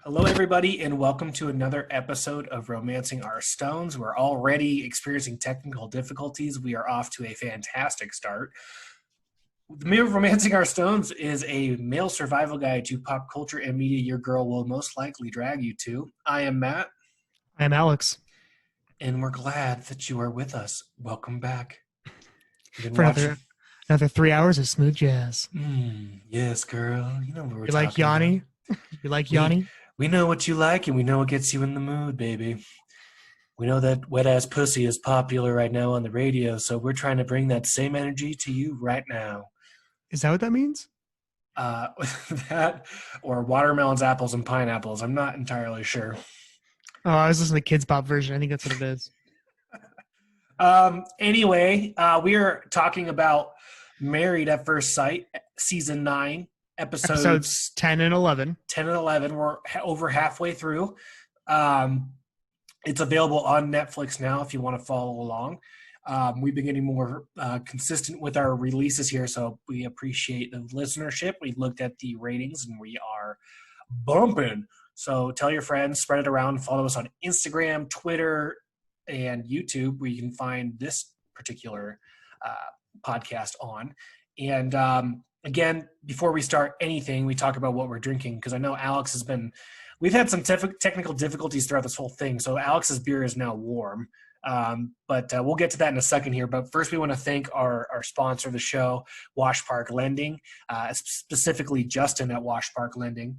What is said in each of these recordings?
Hello, everybody, and welcome to another episode of Romancing Our Stones. We're already experiencing technical difficulties. We are off to a fantastic start. The Mirror of Romancing Our Stones is a male survival guide to pop culture and media your girl will most likely drag you to. I am Matt. I'm Alex. And we're glad that you are with us. Welcome back. For another 3 hours of smooth jazz. Yes, girl. You know what we're You like talking Yanni? about. You like Yanni? We know what you like, and we know what gets you in the mood, baby. We know that wet-ass pussy is popular right now on the radio, so we're trying to bring that same energy to you right now. Is that what that means? That or watermelons, apples, and pineapples. I'm not entirely sure. Oh, I was listening to the Kids Pop version. I think that's what it is. Anyway, we are talking about Married at First Sight, Season 9, Episodes 10 and 11. 10 and 11. We're over halfway through. It's available on Netflix now if you want to follow along. We've been getting more consistent with our releases here, so we appreciate the listenership. We looked at the ratings, and we are bumping. So tell your friends, spread it around, follow us on Instagram, Twitter, and YouTube, where you can find this particular podcast on. And again, before we start anything, we talk about what we're drinking, because I know Alex has been – we've had some technical difficulties throughout this whole thing, so Alex's beer is now warm. But we'll get to that in a second here. But first, we want to thank our sponsor of the show, Wash Park Lending, specifically Justin at Wash Park Lending.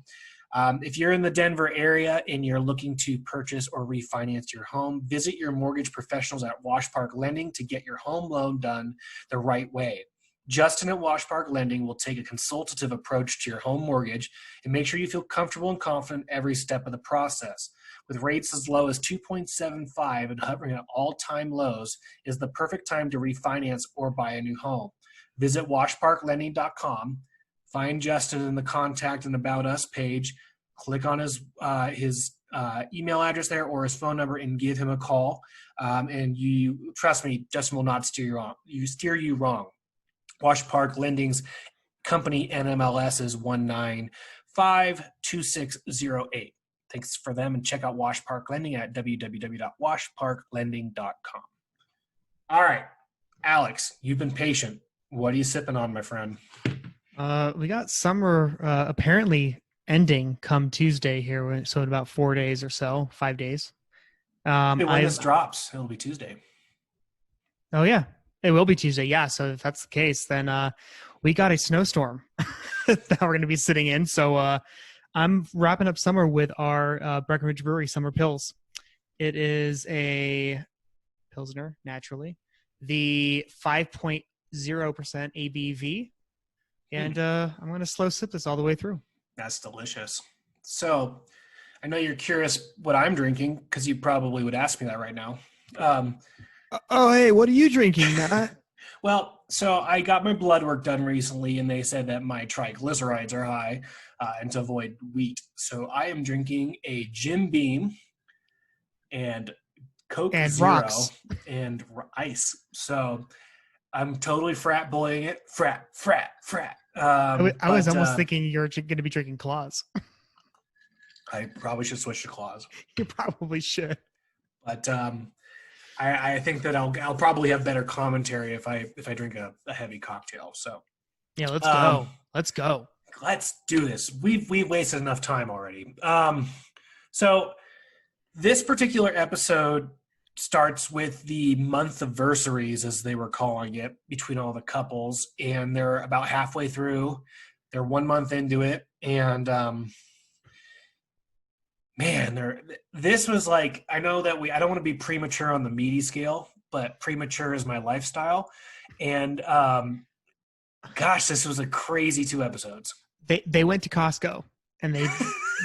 If you're in the Denver area and you're looking to purchase or refinance your home, visit your mortgage professionals at Wash Park Lending to get your home loan done the right way. Justin at Wash Park Lending will take a consultative approach to your home mortgage and make sure you feel comfortable and confident every step of the process. With rates as low as 2.75 and hovering at all-time lows, is the perfect time to refinance or buy a new home. Visit washparklending.com, find Justin in the Contact and About Us page, click on his email address there or his phone number and give him a call. And you trust me, Justin will not steer you wrong. Wash Park Lending's company NMLS is 1952608. Thanks for them, and check out Wash Park Lending at www.washparklending.com. All right, Alex, you've been patient. What are you sipping on, my friend? We got summer apparently ending come Tuesday here, so in about 4 days or so, 5 days. When this drops, it'll be Tuesday. Oh, yeah. It will be Tuesday, yeah. So if that's the case, then we got a snowstorm that we're going to be sitting in. So I'm wrapping up summer with our Breckenridge Brewery Summer Pils. It is a Pilsner, naturally. The 5.0% ABV. And I'm going to slow sip this all the way through. That's delicious. So I know you're curious what I'm drinking, because you probably would ask me that right now. Hey, what are you drinking, Matt? Well, so I got my blood work done recently, and they said that my triglycerides are high and to avoid wheat. So I am drinking a Jim Beam and Coke And Zero rocks. and ice. So I'm totally frat boying it. Frat. I was almost thinking you're going to be drinking Claws. I probably should switch to Claws. You probably should. But I think that I'll probably have better commentary if I drink a heavy cocktail. So yeah, let's go. Let's do this. We've wasted enough time already. So this particular episode starts with the Monthiversaries, as they were calling it, between all the couples, and they're about halfway through. They're 1 month into it, and man, this was like, I know that I don't want to be premature on the meaty scale, but premature is my lifestyle. And gosh, this was a crazy 2 episodes. They went to Costco and they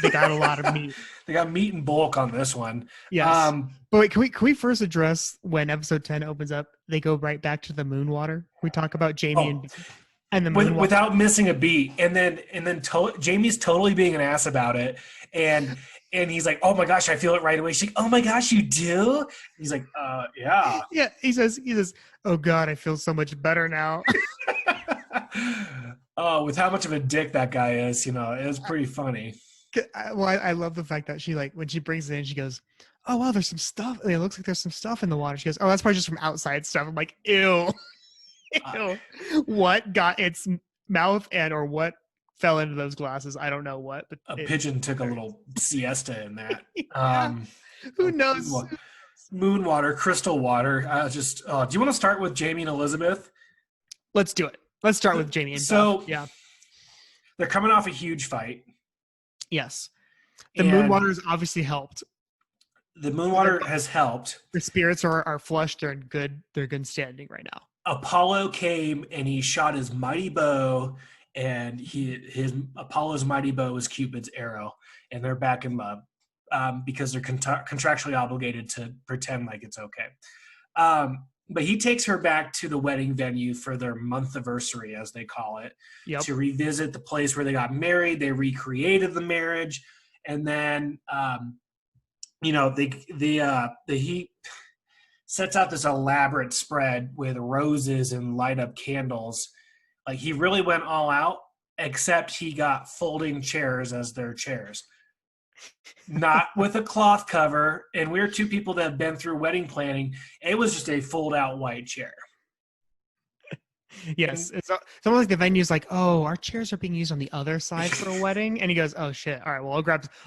got a lot of meat. They got meat in bulk on this one. Yes. But wait, can we first address when episode 10 opens up, they go right back to the moon water? We talk about Jamie and the moon water. Without missing a beat. And then Jamie's totally being an ass about it. And he's like, oh my gosh, I feel it right away. She's like, oh my gosh, you do? He's like, yeah. Yeah, he says, oh God, I feel so much better now. Oh, with how much of a dick that guy is, it was pretty funny. I love the fact that she like when she brings it in, she goes, "Oh wow, there's some stuff. It looks like there's some stuff in the water." She goes, "Oh, that's probably just from outside stuff." I'm like, "Ew, Uh, ew." What got its mouth and or what fell into those glasses? I don't know what, but a it. pigeon took a little siesta in that. Yeah, Um, who knows? moon water, crystal water. Just, do you want to start with Jamie and Elizabeth? Let's do it. Let's start with Jamie and Beth. So Yeah. they're coming off a huge fight, Yes. The moon and waters obviously helped. the moon So water has helped. the spirits are flushed. They're in good. They're good standing right now. Apollo came and he shot his mighty bow, and his Apollo's mighty bow is Cupid's arrow, and they're back in love because they're contractually obligated to pretend like it's okay. But he takes her back to the wedding venue for their Monthiversary, as they call it, Yep. to revisit the place where they got married. They recreated the marriage, and then he sets out this elaborate spread with roses and light up candles. Like he really went all out, except he got folding chairs as their chairs. Not with a cloth cover. And we're two people that have been through wedding planning. It was just a fold out white chair. Yes. It's almost like the venue's like, oh, our chairs are being used on the other side for a wedding. And he goes, oh shit. All right, well,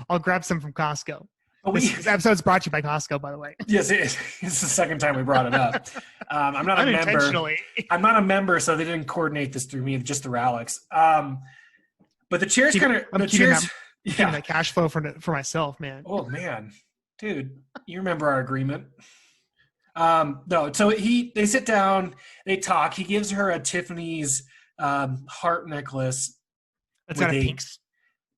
I'll grab some from Costco. This episode's brought to you by Costco, by the way. Yes, it's the second time we brought it up. I'm not a member. I'm not a member, so they didn't coordinate this through me, just through Alex. But the chairs kind of the chairs. Yeah, that cash flow for myself, man. Oh man, dude, you remember our agreement? No, so they sit down, they talk. He gives her a Tiffany's heart necklace. That's got a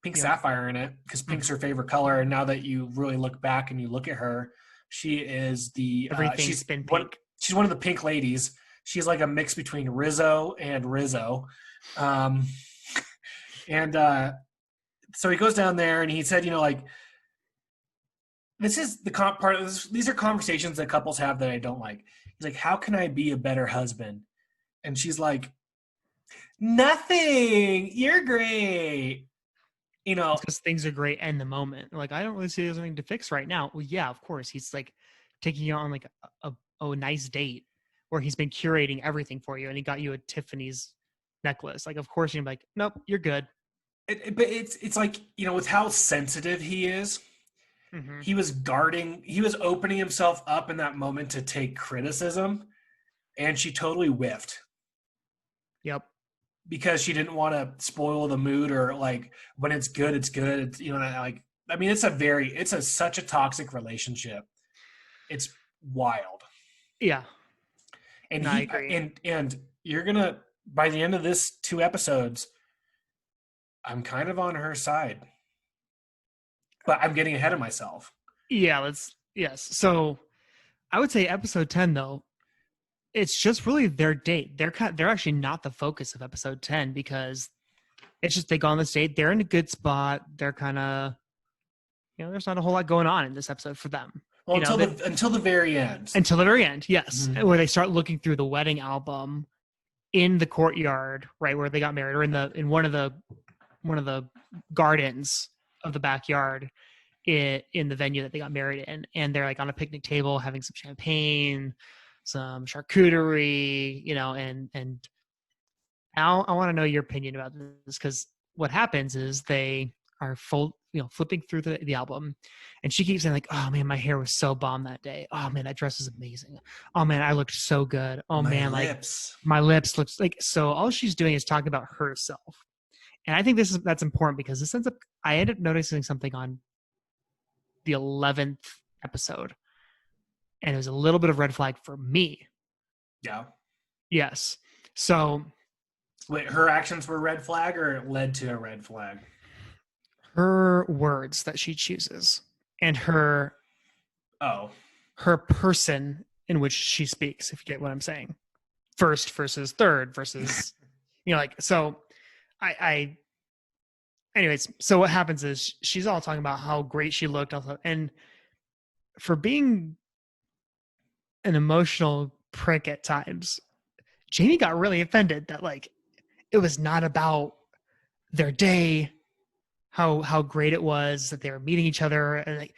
pink sapphire in it because pink's her favorite color. And now that you really look back and you look at her, she is everything's been pink. She's one of the pink ladies. She's like a mix between Rizzo and Rizzo. So he goes down there and he said, this is the part of this. These are conversations that couples have that I don't like. He's like, how can I be a better husband? And she's like, nothing. You're great. Because things are great in the moment. Like, I don't really see there's anything to fix right now. Well, yeah, of course. He's like taking you on like a nice date where he's been curating everything for you and he got you a Tiffany's necklace. Like, of course you're like, nope, you're good. But it's like, with how sensitive he is, he was opening himself up in that moment to take criticism, and she totally whiffed. Yep. Because she didn't want to spoil the mood, or like when it's good, it's good. It's such a toxic relationship. It's wild. Yeah. And I agree. And you're gonna, by the end of this 2 episodes, I'm kind of on her side, but I'm getting ahead of myself. Yeah, yes. So I would say episode 10 though, it's just really their date. They're actually not the focus of episode 10 because it's just they go on this date. They're in a good spot. They're kind of, there's not a whole lot going on in this episode for them. Well, until the very end. Until the very end, yes, where they start looking through the wedding album in the courtyard, right where they got married, or in one of the gardens of the backyard in the venue that they got married in, and they're like on a picnic table having some champagne, some charcuterie, and now I want to know your opinion about this, because what happens is they are flipping through the album, and she keeps saying like, oh man, my hair was so bomb that day. Oh man, that dress is amazing. Oh man, I looked so good. Oh man, my lips looks like, so all she's doing is talking about herself. And I think that's important because I ended up noticing something on the 11th episode, and it was a little bit of red flag for me. Yeah. Yes. So wait, her actions were red flag, or it led to a red flag? Her words that she chooses and her person in which she speaks, if you get what I'm saying. First versus third versus, so anyways, so what happens is she's all talking about how great she looked. And for being an emotional prick at times, Jamie got really offended that like, it was not about their day, how great it was that they were meeting each other, and like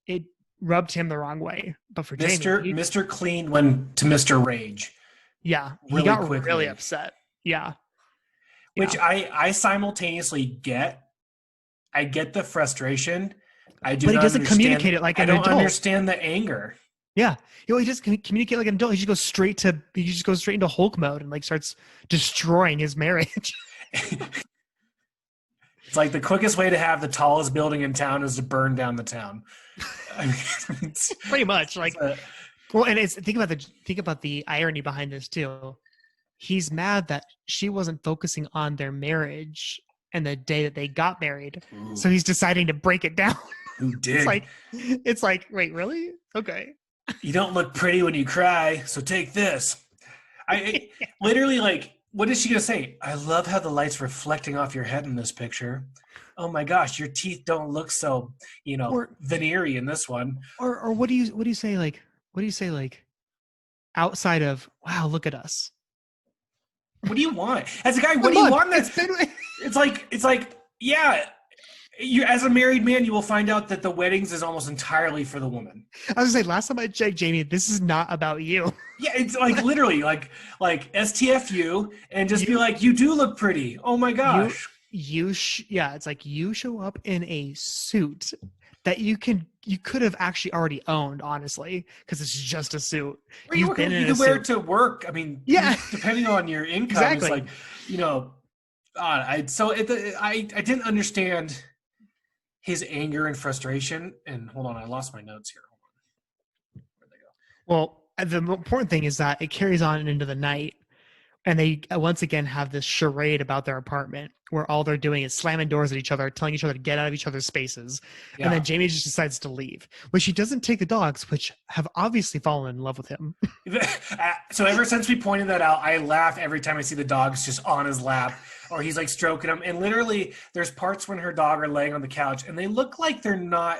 it rubbed him the wrong way. But for Jamie, Mr. Clean went to Mr. Rage yeah, he really got really quickly, upset. Yeah, which yeah. I simultaneously get. I get the frustration. I do But he not doesn't understand. communicate it like I an don't adult. understand the anger. Yeah, he just communicate like an adult. He just goes straight into Hulk mode and like starts destroying his marriage. It's like the quickest way to have the tallest building in town is to burn down the town. I mean, Pretty much it's like, well, and it's think about the irony behind this too. He's mad that she wasn't focusing on their marriage and the day that they got married, so he's deciding to break it down. who it's dig? like it's like, wait, really? Okay. You don't look pretty when you cry, so take this. I literally like. What is she gonna say? I love how the light's reflecting off your head in this picture. Oh my gosh, your teeth don't look so, Or veneery in this one. or what do you say like outside of, wow, look at us. What do you want? As a guy, A what do you month. want? It's like, yeah. You, as a married man, you will find out that the weddings is almost entirely for the woman. I was gonna say, last time I checked, Jamie, this is not about you. Yeah, it's like literally like STFU and just be You like, you do look pretty. Oh my you gosh. yeah, it's like you show up in a suit that you could have actually already owned, honestly, because it's just a suit. Or You've been in you a can wear it suit. to work. I mean, Yeah, depending on your income, it's exactly. like, you know, I didn't understand his anger and frustration. And hold on, I lost my notes here. Hold on. Where'd they go? Well, the important thing is that it carries on into the night, and they once again have this charade about their apartment where all they're doing is slamming doors at each other, telling each other to get out of each other's spaces. And then Yeah. Jamie just decides to leave, but she doesn't take the dogs, which have obviously fallen in love with him. So ever since we pointed that out, I laugh every time I see the dogs just on his lap or he's like stroking them. And literally, there's parts when her dog are laying on the couch and they look like they're not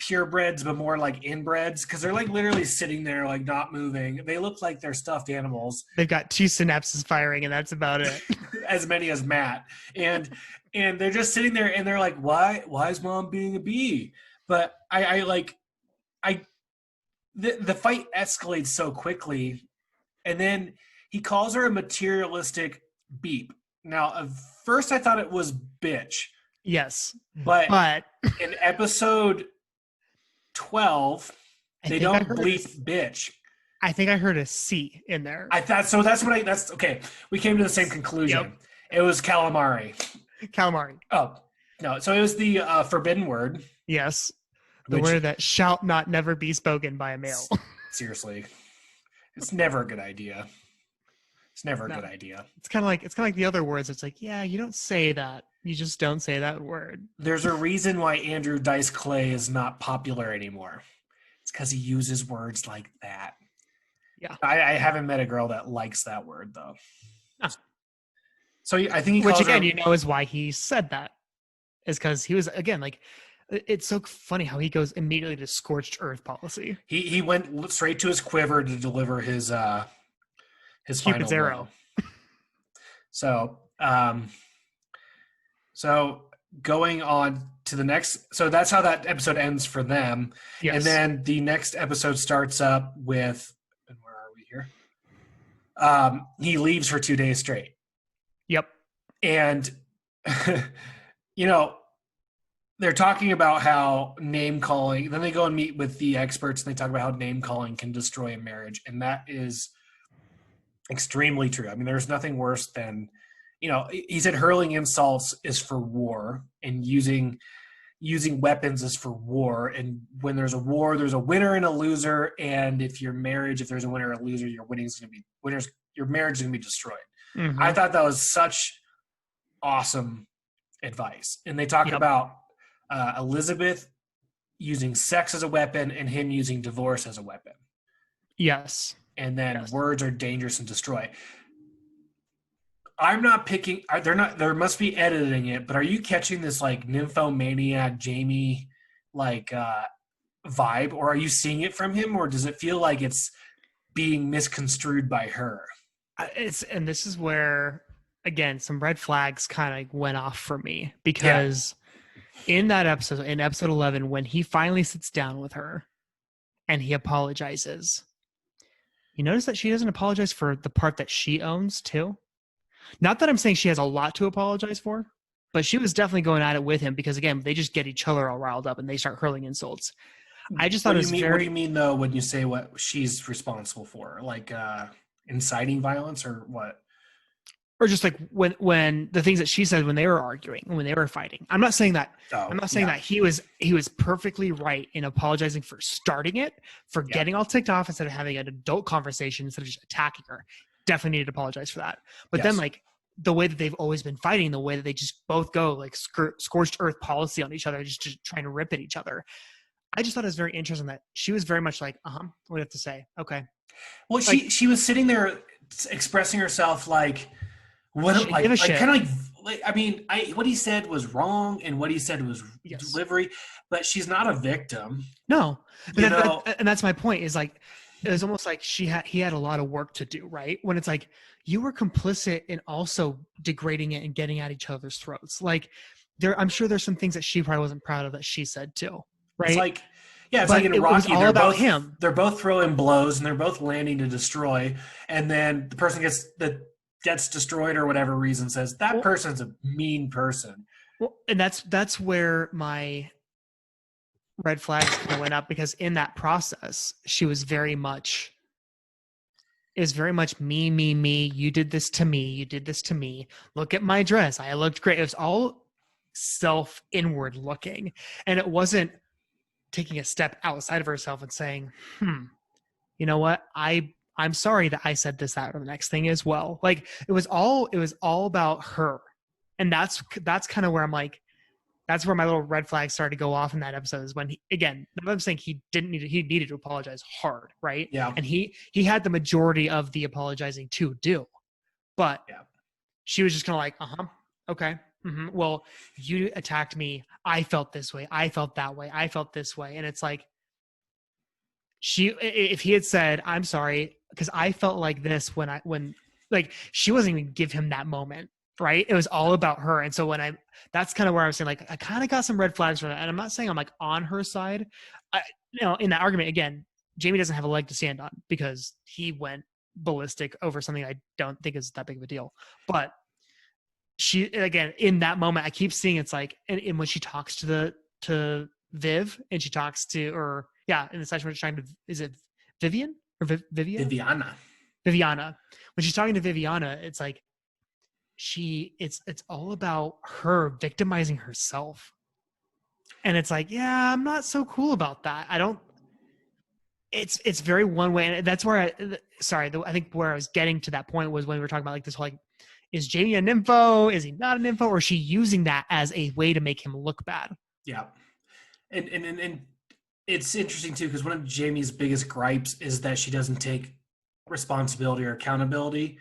purebreds, but more like inbreds because they're like literally sitting there, like not moving. They look like they're stuffed animals, They've got 2 synapses firing, and that's about it. as many as Matt. And they're just sitting there and they're like, why is mom being a bee? But I like, the fight escalates so quickly. And then he calls her a materialistic beep. Now, at first I thought it was bitch, Yes, but but in episode 12, I they think I don't heard bleep bitch. I think I heard a C in there. I thought so. That's okay. We came to the same conclusion. Yep. It was calamari. Calamari. Oh no! So it was the forbidden word. Yes, the Which, word that shall not never be spoken by a male. seriously, it's never a good idea. It's never a No. good idea. It's kind of like the other words. It's like, yeah, you don't say that. You just don't say that word. There's a reason why Andrew Dice Clay is not popular anymore. It's because he uses words like that. Yeah. I haven't met a girl that likes that word though. Huh. So I think he Which calls again, her, is why he said that. Is because he was, again, like, it's so funny how he goes immediately to scorched earth policy. he went straight to his quiver to deliver his Cupid's final arrow. blow. So going on to the next, so that's how that episode ends for them. Yes. And then the next episode starts up with, and where are we here? He leaves for 2 days straight. Yep. And, they're talking about how name calling, then they go and meet with the experts and they talk about how name calling can destroy a marriage. And that is extremely true. I mean, there's nothing worse than, he said hurling insults is for war and using weapons is for war. And when there's a war, there's a winner and a loser. And if your marriage, if there's a winner or a loser, your marriage is going to be destroyed. Mhm. I thought that was such awesome advice. And they talk about Elizabeth using sex as a weapon and him using divorce as a weapon. Yes. And then words are dangerous and destroy. I'm not picking, there must be editing it, but are you catching this like nymphomaniac Jamie like vibe, or are you seeing it from him, or does it feel like it's being misconstrued by her? And this is where, again, some red flags kind of went off for me because in that episode, in episode 11, when he finally sits down with her and he apologizes, you notice that she doesn't apologize for the part that she owns too. Not that I'm saying she has a lot to apologize for, but she was definitely going at it with him because, again, they just get each other all riled up and they start hurling insults. I just What thought do it you was mean? What do very, you mean though when you say what she's responsible for, like inciting violence or what? or just like when the things that she said when they were arguing, when they were fighting. I'm not saying that. I'm Oh, not saying yeah, that he was perfectly right in apologizing for starting it, for yeah, getting all ticked off instead of having an adult conversation instead of just attacking her. Definitely needed to apologize for that. But then, yes. like, the way that they've always been fighting, the way that they just both go like scorched earth policy on each other, just trying to rip at each other. I just thought it was very interesting that she was very much like, what do you have to say? Okay. Well, Like, she was sitting there expressing herself like she what didn't give a shit. kind of like I mean, what he said was wrong and what he said was Yes. delivery, but she's not a victim. No, but You know, and that's my point. Is like it was almost like he had a lot of work to do, right? When it's like you were complicit in also degrading it and getting at each other's throats. Like I'm sure there's some things that she probably wasn't proud of that she said too, it's right? like yeah, it's But like in it was Rocky. all about him. They're both throwing blows and they're both landing to destroy, and then the person gets destroyed or whatever reason says that Well, person's a mean person. and that's where my red flags kind of went up because in that process, she was very much is very much me, me, me. You did this to me. You did this to me. Look at my dress. I looked great. It was all self inward looking. And it wasn't taking a step outside of herself and saying, you know what? I'm sorry that I said this, that, or the next thing as well. Like it was all about her. And that's kind of where I'm like, that's where my little red flag started to go off in that episode is when again, I'm saying he needed to apologize hard, right? Yeah, And he had the majority of the apologizing to do, but yeah. she was just kind of like, okay, well, you attacked me. I felt this way. I felt that way. I felt this way, and it's like if he had said, I'm sorry because I felt like this when like she wasn't even give him that moment, right? It was all about her. And so that's kind of where I was saying, like, I kind of got some red flags from that. And I'm not saying I'm like on her side. In that argument, again, Jamie doesn't have a leg to stand on because he went ballistic over something I don't think is that big of a deal. But she, again, in that moment, I keep seeing it's like, and when she talks to Viv and she talks to, or yeah, in the session where she's trying to, is it Vivian or Viviana. Viviana. When she's talking to Viviana, it's like, it's all about her victimizing herself, and it's like, yeah, I'm not so cool about that. I don't. It's very one way, and that's where I think where I was getting to that point was when we were talking about like this whole like, is Jamie a nympho? Is he not a nympho? Or is she using that as a way to make him look bad? Yeah, and it's interesting too because one of Jamie's biggest gripes is that she doesn't take responsibility or accountability.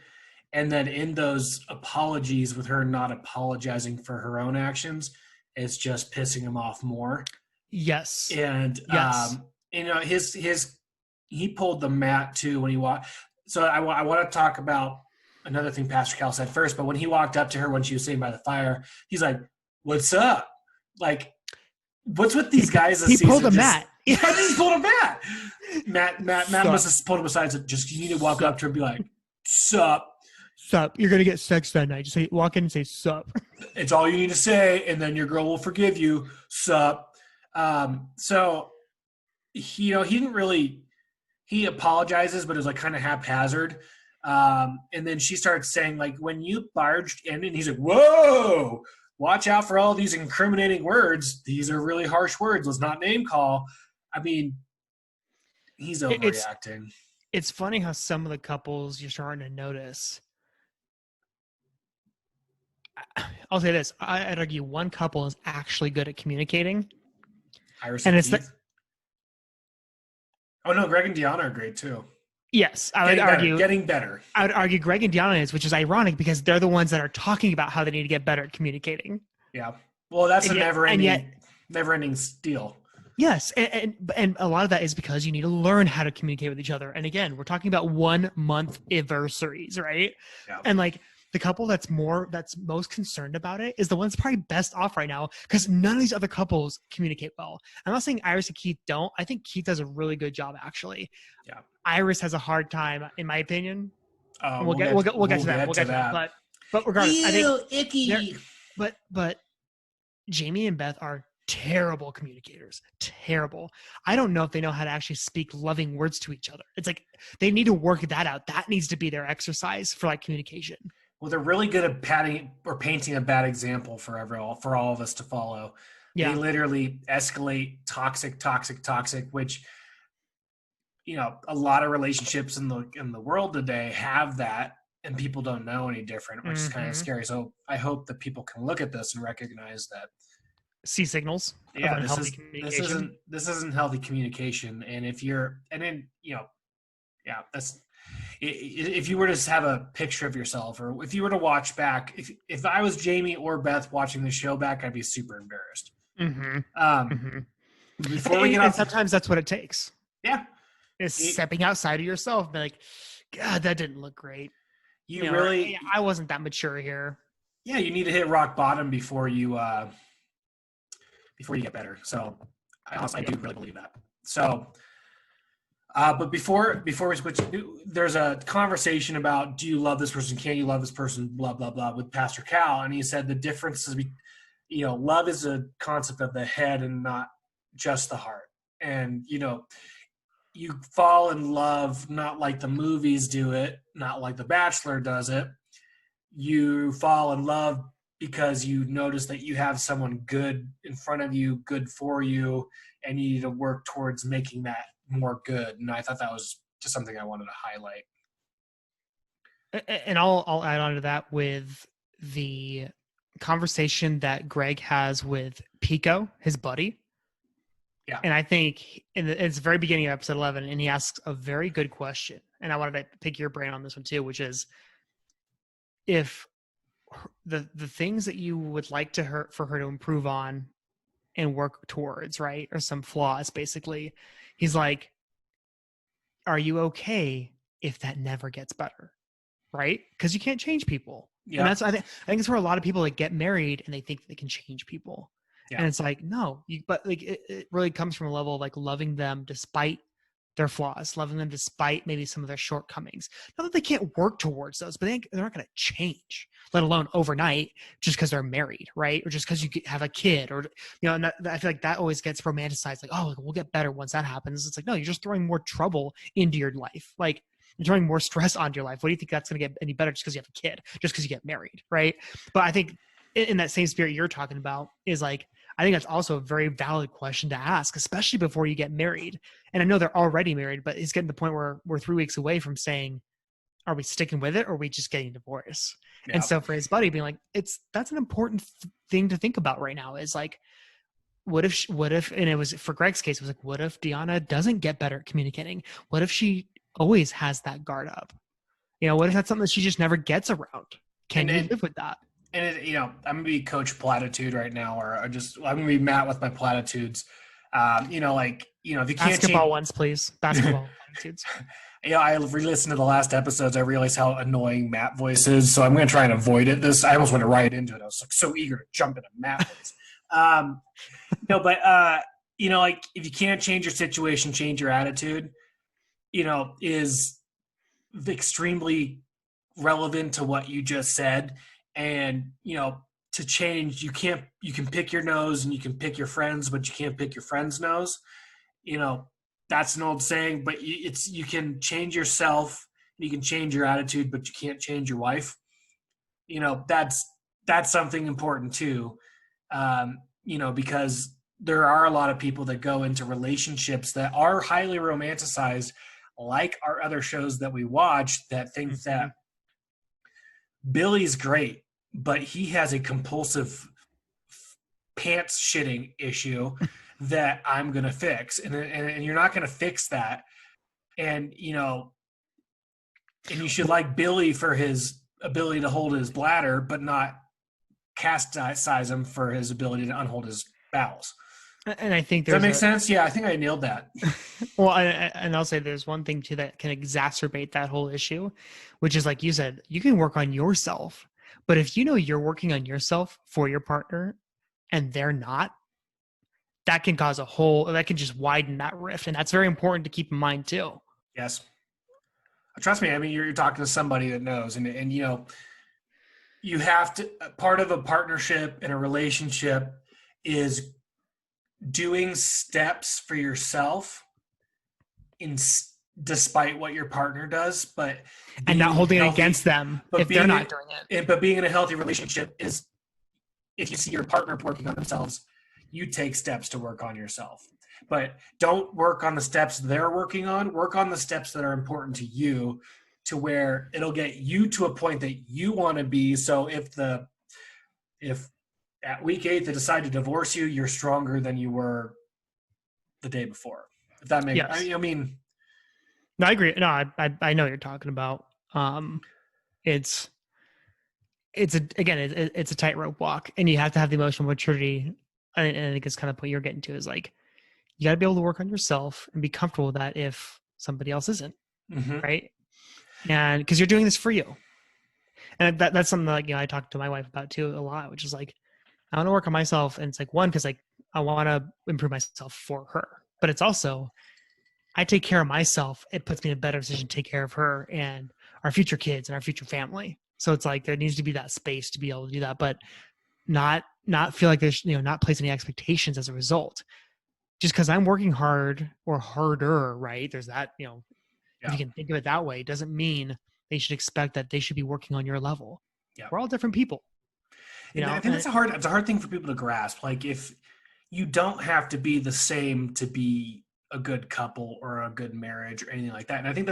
And then in those apologies with her not apologizing for her own actions, it's just pissing him off more. Yes. And yes. He pulled the mat too when he walked. So I want to talk about another thing Pastor Cal said first, but when he walked up to her when she was sitting by the fire, he's like, "What's up?" Like, what's with these guys this season? He pulled a mat. Yeah, he pulled a mat. Matt must have pulled him aside and said, just you need to walk up to her and be like, "Sup." Sup, you're gonna get sex that night. Just walk in and say sup. It's all you need to say, and then your girl will forgive you. Sup. So he didn't really. He apologizes, but it was like kind of haphazard. And then she starts saying like, when you barged in, and he's like, "Whoa, watch out for all these incriminating words. These are really harsh words. Let's not name call." I mean, he's overreacting. It's funny how some of the couples you're starting to notice. I'll say this: I'd argue one couple is actually good at communicating, Iris and it's oh no, Greg and Deanna are great too. Yes, I would argue getting better. I would argue Greg and Deanna is, which is ironic because they're the ones that are talking about how they need to get better at communicating. Yeah, well, that's a never-ending deal. Yes, and a lot of that is because you need to learn how to communicate with each other. And again, we're talking about 1 month anniversaries, right? Yeah. And like the couple that's most concerned about it is the one's probably best off right now, because none of these other couples communicate well. I'm not saying Iris and Keith don't. I think Keith does a really good job, actually. Yeah. Iris has a hard time, in my opinion. And we'll get to that. We'll get to that. But regardless, I think icky. But Jamie and Beth are terrible communicators. Terrible. I don't know if they know how to actually speak loving words to each other. It's like they need to work that out. That needs to be their exercise for like communication. Well, they're really good at painting a bad example for all of us to follow. Yeah. They literally escalate toxic, which, you know, a lot of relationships in the world today have that, and people don't know any different, which is kind of scary. So I hope that people can look at this and recognize that. See signals. Yeah, this isn't healthy communication. And if you're, and then, you know, yeah, that's, if you were to have a picture of yourself, or if you were to watch back, if I was Jamie or Beth watching the show back, I'd be super embarrassed. Before we get off, and sometimes that's what it takes. Yeah. Is stepping outside of yourself, be like, God, that didn't look great. You know, really, I wasn't that mature here. Yeah, you need to hit rock bottom before you get better. So I do really believe that. So, but before we switch, there's a conversation about, do you love this person? Can you love this person? Blah, blah, blah, with Pastor Cal. And he said the difference is, you know, love is a concept of the head and not just the heart. And, you know, you fall in love not like the movies do it, not like The Bachelor does it. You fall in love because you notice that you have someone good in front of you, good for you, and you need to work towards making that more good. And I thought that was just something I wanted to highlight. And I'll add on to that with the conversation that Greg has with Pico, his buddy. Yeah. And I think it's the very beginning of episode 11, and he asks a very good question. And I wanted to pick your brain on this one too, which is, if the things that you would like for her to improve on and work towards, right, or some flaws, basically, he's like, are you okay if that never gets better, right? Because you can't change people. Yeah. And that's, I think it's where a lot of people like get married and they think they can change people. Yeah. And it's like, no, but like it really comes from a level of like loving them despite their flaws, loving them despite maybe some of their shortcomings. Not that they can't work towards those, but they're not going to change, let alone overnight, just because they're married, right? Or just because you have a kid, or, you know, and I feel like that always gets romanticized. Like, oh, we'll get better once that happens. It's like, no, you're just throwing more trouble into your life. Like, you're throwing more stress onto your life. What do you think that's going to get any better just because you have a kid, just because you get married, right? But I think in that same spirit you're talking about is like, I think that's also a very valid question to ask, especially before you get married. And I know they're already married, but it's getting to the point where we're 3 weeks away from saying, are we sticking with it, or are we just getting divorced? Yeah. And so for his buddy being like, that's an important thing to think about right now, is like, what if, and it was for Greg's case, it was like, what if Deanna doesn't get better at communicating? What if she always has that guard up? You know, what if that's something that she just never gets around? Can you live with that? And you know, I'm gonna be Coach Platitude right now, or I'm gonna be Matt with my platitudes. You know, like, you know, if you can't basketball ones, please. Basketball platitudes. You know, I re-listened to the last episodes. I realized how annoying Matt voice is, so I'm gonna try and avoid it. I almost went right into it. I was like so eager to jump into Matt voice. No, but you know, like, if you can't change your situation, change your attitude. You know, is extremely relevant to what you just said. And, you know, to change, you can pick your nose and you can pick your friends, but you can't pick your friend's nose. You know, that's an old saying, but you can change yourself, you can change your attitude, but you can't change your wife. You know, that's something important too. You know, because there are a lot of people that go into relationships that are highly romanticized, like our other shows that we watch, that think that Billy's great, but he has a compulsive pants shitting issue that I'm going to fix. And you're not going to fix that. And, you know, and you should like Billy for his ability to hold his bladder, but not chastise him for his ability to unhold his bowels. And I think Does that there's make sense? Yeah, I think I nailed that. well, and I'll say there's one thing too that can exacerbate that whole issue, which is like you said, you can work on yourself, but if you know you're working on yourself for your partner and they're not, that can cause that can just widen that rift, and that's very important to keep in mind too. Yes. Trust me. I mean, you're talking to somebody that knows, and you have to. Part of a partnership and a relationship is doing steps for yourself in despite what your partner does, but And not being holding it healthy, against them but if they're being not doing it. but being in a healthy relationship is if you see your partner working on themselves, you take steps to work on yourself. But don't work on the steps they're working on. Work on the steps that are important to you, to where it'll get you to a point that you want to be. So if at week 8 they decide to divorce you, you're stronger than you were the day before. If that makes, Yes. I mean, No, I agree. No, I know what you're talking about. It's it's a tightrope walk, and you have to have the emotional maturity. And I think it's kind of what you're getting to is like you got to be able to work on yourself and be comfortable with that if somebody else isn't, mm-hmm. right? And because you're doing this for you, and that's something that, like, I talk to my wife about too a lot, which is like I want to work on myself, and it's like one because like I want to improve myself for her, but it's also I take care of myself. It puts me in a better position to take care of her and our future kids and our future family. So it's like there needs to be that space to be able to do that, but not feel like there's not place any expectations as a result. Just because I'm working hard or harder, right? There's that, if Yeah. you can think of it that way, doesn't mean they should expect that they should be working on your level. Yeah. We're all different people, And I think it's a hard thing for people to grasp. Like, if you don't have to be the same to be a good couple or a good marriage or anything like that. And I think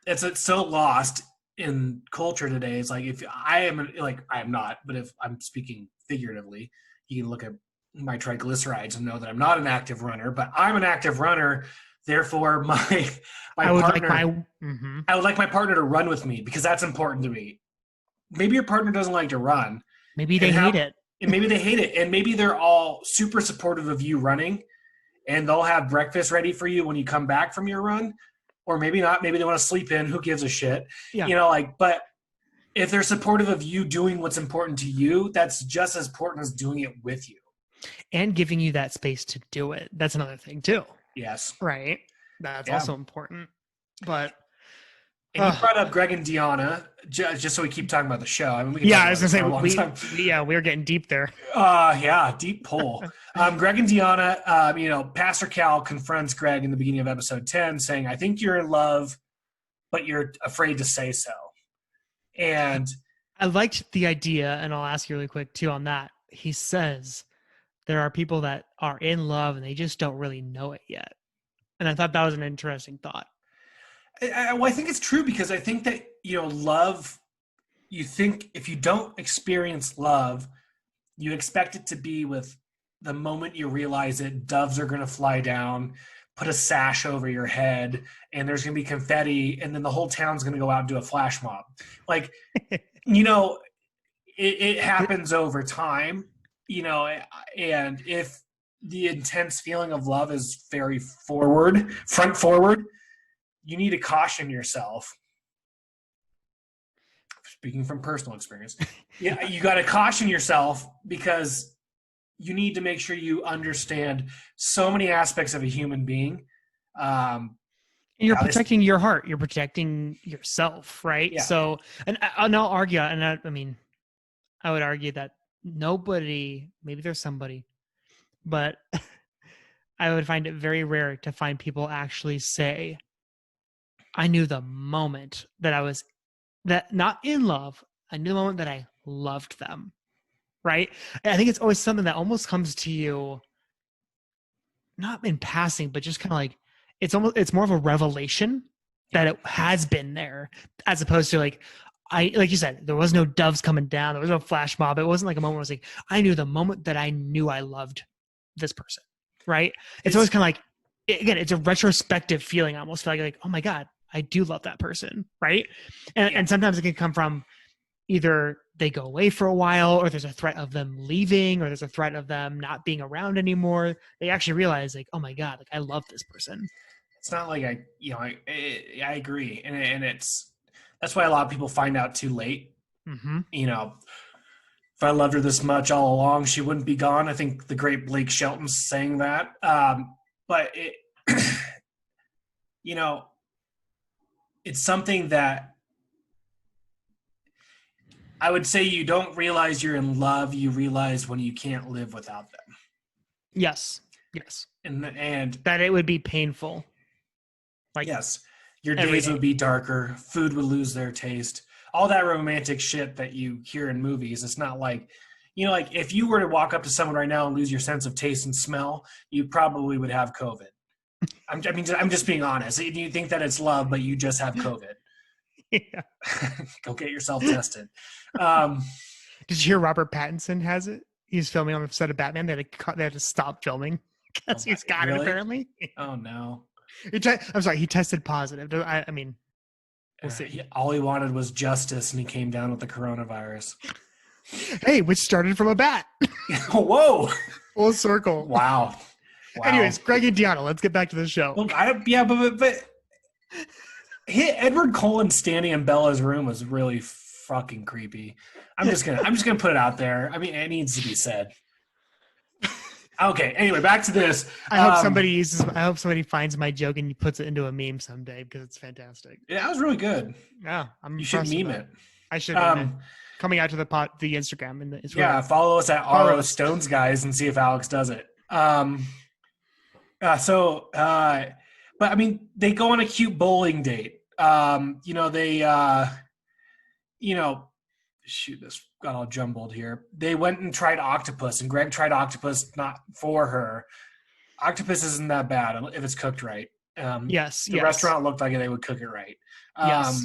it's so lost in culture today. It's like, if I am like, I am not, but if I'm speaking figuratively, you can look at my triglycerides and know that I'm not an active runner, but I'm an active runner. Therefore, my I would partner, like my I would like my partner to run with me because that's important to me. Maybe your partner doesn't like to run, maybe and they hate it. and maybe they hate it, and maybe they're all super supportive of you running, and they'll have breakfast ready for you when you come back from your run, or maybe not. Maybe they want to sleep in. Who gives a shit? Yeah. But if they're supportive of you doing what's important to you, that's just as important as doing it with you. And giving you that space to do it. That's another thing too. Yes. Right. That's also important. But and you brought up Greg and Deanna, just so we keep talking about the show. I mean, we can I was gonna say we were getting deep there. Deep pull. Greg and Deanna, Pastor Cal confronts Greg in the beginning of episode 10, saying, "I think you're in love, but you're afraid to say so." And I liked the idea, and I'll ask you really quick too on that. He says there are people that are in love and they just don't really know it yet. And I thought that was an interesting thought. I think it's true, because I think that, love, you think if you don't experience love, you expect it to be with the moment you realize it, doves are going to fly down, put a sash over your head, and there's going to be confetti, and then the whole town's going to go out and do a flash mob. Like, it happens over time, and if the intense feeling of love is very front forward, you need to caution yourself. Speaking from personal experience, you got to caution yourself, because you need to make sure you understand so many aspects of a human being. You're protecting your heart. You're protecting yourself, right? Yeah. So, and I'll argue, and I would argue that maybe there's somebody, but I would find it very rare to find people actually say, I knew the moment that I was not in love. I knew the moment that I loved them. Right. And I think it's always something that almost comes to you, not in passing, but just kind of like, it's more of a revelation that it has been there, as opposed to like you said, there was no doves coming down. There was no flash mob. It wasn't like a moment where I was like, I knew the moment that I knew I loved this person. Right. It's always kind of like, again, it's a retrospective feeling. I almost feel like, oh my God, I do love that person. Right. And sometimes it can come from either they go away for a while, or there's a threat of them leaving, or there's a threat of them not being around anymore, they actually realize like, oh my God, like I love this person. It's not like I agree, and that's why a lot of people find out too late. Mm-hmm. If I loved her this much all along, she wouldn't be gone. I think the great Blake Shelton's saying that. But it, you know, it's something that I would say you don't realize you're in love. You realize when you can't live without them. Yes. And that it would be painful. Like, yes, your days would be darker. Food would lose their taste. All that romantic shit that you hear in movies. It's not like, like if you were to walk up to someone right now and lose your sense of taste and smell, you probably would have COVID. I'm just being honest. You think that it's love, but you just have COVID. Yeah. Go get yourself tested. Did you hear Robert Pattinson has it? He's filming on the set of Batman. They had to stop filming because he's got it apparently. Oh no! I'm sorry. He tested positive. I mean, we'll see. All he wanted was justice, and he came down with the coronavirus. Hey, which started from a bat. Whoa! Full circle. Wow. Anyways, Greg and Deanna, let's get back to the show. Look, but Edward Cullen standing in Bella's room was really fucking creepy. I'm just gonna put it out there. I mean, it needs to be said. Okay. Anyway, back to this. I hope somebody finds my joke and puts it into a meme someday because it's fantastic. Yeah, that was really good. Yeah, you should meme it. I should. Coming out to the Instagram and the Instagram. Yeah, follow us at RO Stones guys and see if Alex does it. But I mean, they go on a cute bowling date. Shoot, this got all jumbled here. They went and tried octopus, and Greg tried octopus not for her. Octopus isn't that bad if it's cooked right. Yes. The restaurant looked like they would cook it right. Yes.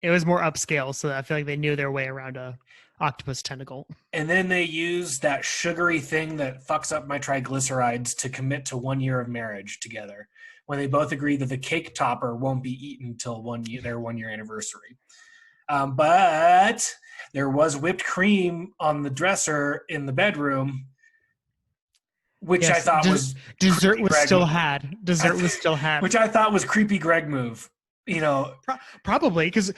It was more upscale, so I feel like they knew their way around a octopus tentacle. And then they used that sugary thing that fucks up my triglycerides to commit to 1 year of marriage together, when they both agree that the cake topper won't be eaten until their 1 year anniversary. But there was whipped cream on the dresser in the bedroom, which I thought was dessert was still had. Which I thought was creepy Greg move. Probably because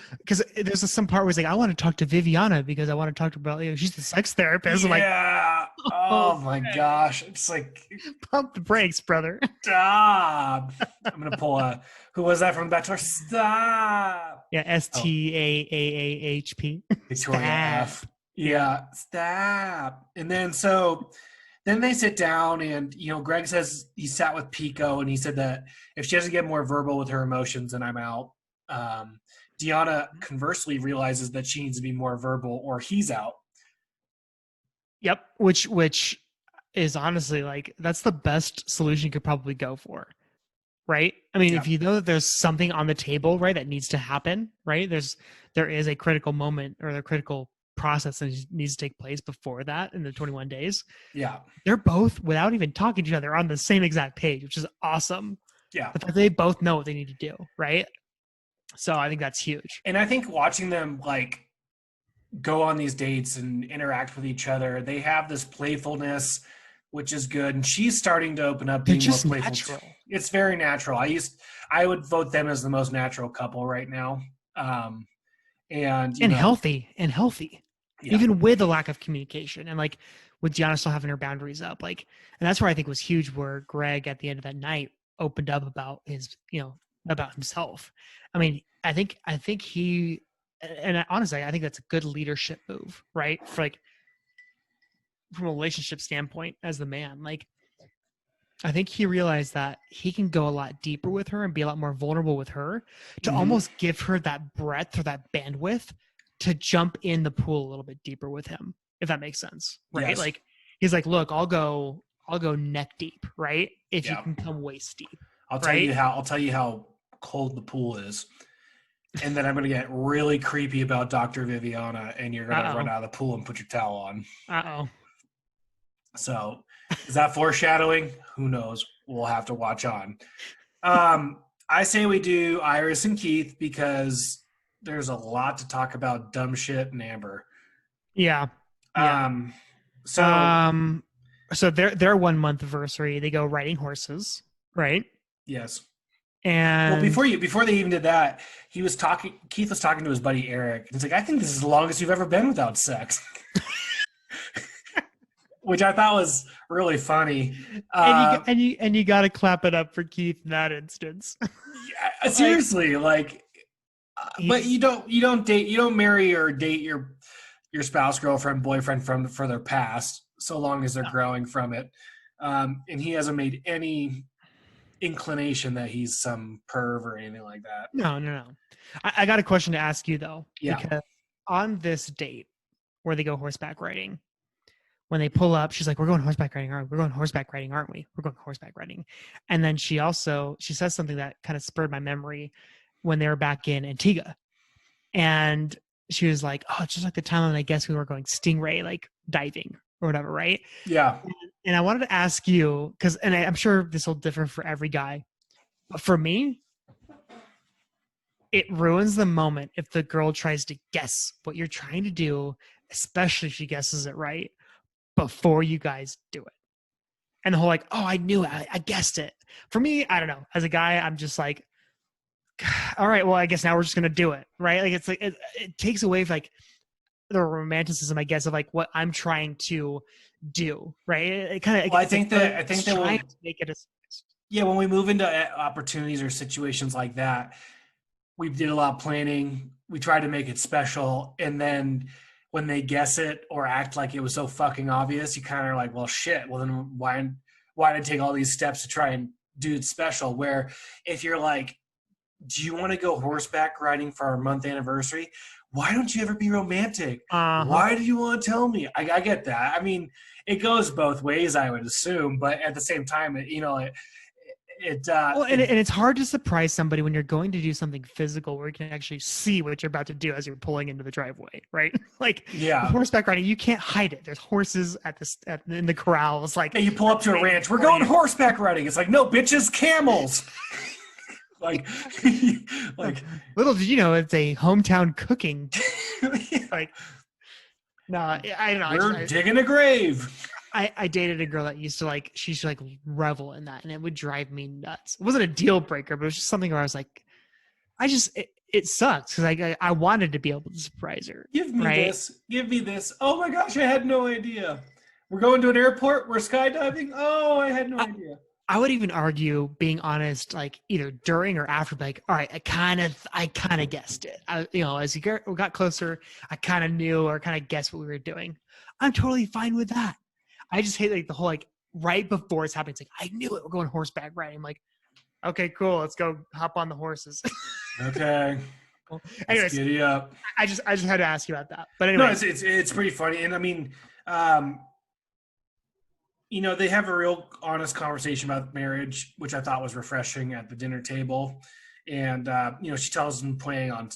there's some part where he's like, I want to talk to Viviana because I want to talk to her about, she's the sex therapist. Yeah. Oh my gosh. It's like, pump the brakes, brother. Stop. I'm going to pull who was that from The Bachelor? Stop. Yeah. STAAAHP. Victoria F. Yeah. Stop. And then they sit down and, Greg says he sat with Pico and he said that if she doesn't get more verbal with her emotions, then I'm out. Deanna conversely realizes that she needs to be more verbal or he's out. Yep. Which is honestly like, that's the best solution you could probably go for. Right. I mean, if you know that there's something on the table, right, that needs to happen, right. There is a critical moment or a critical process that needs to take place before that in the 21 days. Yeah. They're both, without even talking to each other, on the same exact page, which is awesome. Yeah. The fact that they both know what they need to do, right? So I think that's huge. And I think watching them like go on these dates and interact with each other, they have this playfulness, which is good. And she's starting to open up. They're just more playful. Natural. It's very natural. I would vote them as the most natural couple right now. And healthy. Yeah. Even with the lack of communication and like with Gianna still having her boundaries up, like, and that's where I think was huge, where Greg at the end of that night opened up about about himself. I mean, I think he, and honestly, I think that's a good leadership move, right? For like, from a relationship standpoint as the man, like, I think he realized that he can go a lot deeper with her and be a lot more vulnerable with her to almost give her that breadth or that bandwidth to jump in the pool a little bit deeper with him, if that makes sense. Right. Yes. Like he's like, look, I'll go neck deep. Right. If you can come waist deep. I'll tell you how cold the pool is. And then I'm going to get really creepy about Dr. Viviana and you're going to run out of the pool and put your towel on. Uh-oh. So is that foreshadowing? Who knows? We'll have to watch on. I say we do Iris and Keith because there's a lot to talk about dumb shit and Amber. Yeah. Yeah. Um, so Um, so their 1 month anniversary, they go riding horses, right? yes. Well, And before they even did that, he was talking. Keith was talking to his buddy Eric. He's like, "I think this is the longest you've ever been without sex," which I thought was really funny. Uh, and you got to clap it up for Keith in that instance. yeah, Like seriously, like, but he's you don't marry or date your spouse, girlfriend, boyfriend from for their past, so long as they're growing from it. And he hasn't made any inclination that he's some perv or anything like that. no. I got a question to ask you though, Yeah, because on this date where they go horseback riding, when they pull up, she's like, "We're going horseback riding, aren't we? We're going horseback riding, aren't we? We're going horseback riding." And then she says something that kind of spurred my memory when they were back in Antigua, and she was like, "Oh, it's just like the time when I guess we were going stingray like diving or whatever, right?" yeah. And I wanted to ask you because, and I'm sure this will differ for every guy, but for me, it ruins the moment if the girl tries to guess what you're trying to do, especially if she guesses it right before you guys do it. And the whole like, oh, I knew it, I guessed it. For me, I don't know. As a guy, I'm just like, all right, well, I guess now we're just gonna do it, right? Like it's like it takes away like the romanticism, I guess, of like what I'm trying to do, right? It kind of Well, it's like I think it's that trying will. to make it a Yeah, when we move into opportunities or situations like that, we did a lot of planning. We tried to make it special, and then when they guess it or act like it was so fucking obvious, you kind of are like, well, shit. Well, then why did I take all these steps to try and do it special? Where if you're like, do you want to go horseback riding for our month anniversary? Why don't you ever be romantic? uh-huh. Why do you want to tell me? I get that. I mean, it goes both ways, I would assume, but at the same time, Well, it and it's hard to surprise somebody when you're going to do something physical where you can actually see what you're about to do as you're pulling into the driveway, right? Like with yeah. horseback riding, you can't hide it. There's horses in the corrals, like Yeah, you pull up to a waiting ranch. We're for going you. horseback riding. It's like, no, bitches, camels. Like, like Little did you know, it's a hometown cooking. Like, no, I don't know. we're digging a grave. I dated a girl that used to like she used to like revel in that, and it would drive me nuts. It wasn't a deal breaker, but it was just something where I was like, it sucks because I wanted to be able to surprise her, Give me right? this. Give me this. Oh my gosh, I had no idea. We're going to an airport. We're skydiving. Oh, I had no I, idea. I would even argue, being honest, like either during or after, like, all right, I kind of guessed it. As you got closer, I kind of knew or kind of guessed what we were doing. I'm totally fine with that. I just hate like the whole like right before it's happening. It's like I knew it. We're going horseback riding. I'm like, okay, cool. Let's go hop on the horses. Okay, Cool. let's Anyways, giddy up. I just had to ask you about that. But No, anyways, it's pretty funny, and I mean, um, they have a real honest conversation about marriage, which I thought was refreshing at the dinner table. And she tells him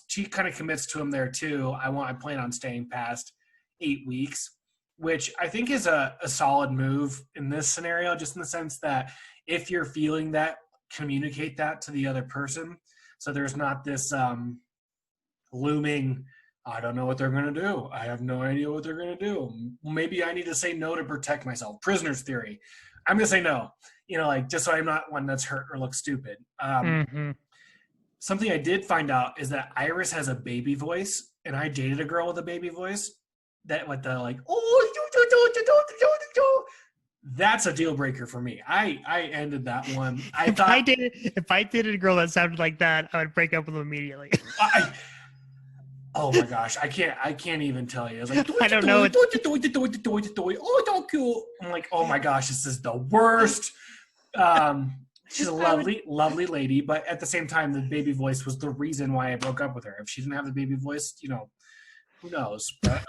she kind of commits to him there too. I plan on staying past 8 weeks, which I think is a solid move in this scenario, just in the sense that if you're feeling that, communicate that to the other person. So there's not this looming, I don't know what they're going to do. I have no idea what they're going to do. Maybe I need to say no to protect myself. Prisoner's theory. I'm going to say no, like just so I'm not one that's hurt or looks stupid. mm-hmm. Something I did find out is that Iris has a baby voice, and I dated a girl with a baby voice that with the like, oh, that's a deal breaker for me. I ended that one. I thought If I dated a girl that sounded like that, I would break up with them immediately. I, oh my gosh, I can't even tell you. It's like, I don't know. oh, don't cool. I'm like, oh my gosh, this is the worst. She's a lovely lady, but at the same time, the baby voice was the reason why I broke up with her. If she didn't have the baby voice, who knows? But